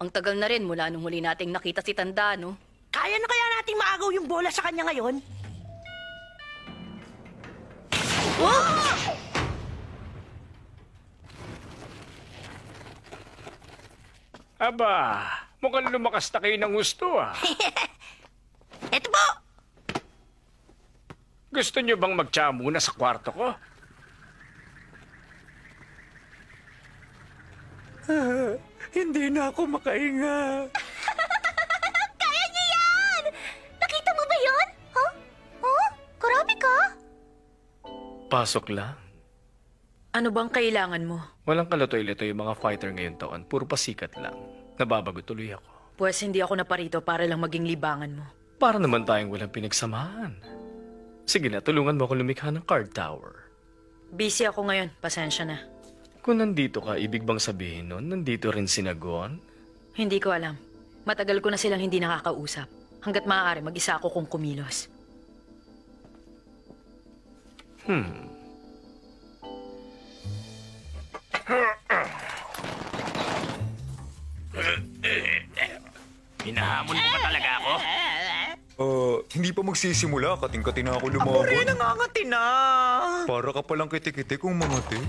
Ang tagal na rin mula nung huli nating nakita si Tanda, no? Kaya na kaya nating maagaw yung bola sa kanya ngayon? Aba, mukhang lumakas na kayo ng gusto ah. Eto po! Gusto niyo bang magtsa muna sa kwarto ko? Hindi na ako makahinga. Kaya niya yan! Nakita mo ba yun? Huh? Huh? Grabe ka! Pasok lang. Ano bang kailangan mo? Walang kalatoy-latoy yung mga fighter ngayon taon. Puro pasikat lang. Nababago tuloy ako. Pues hindi ako naparito para lang maging libangan mo. Para naman tayong walang pinagsamahan. Sige na, tulungan mo ako lumikha ng card tower. Busy ako ngayon. Pasensya na. Kung nandito ka, ibig bang sabihin nun, nandito rin si Nagon? Hindi ko alam. Matagal ko na silang hindi nakakausap. Hanggat maaari, mag-isa ako kung kumilos. Hinahamon mo ba talaga ako? Hindi pa magsisimula. Kating-kating na ako Ako rin lumaban. nangangati na. Para ka palang kiti-kiti kung mangati.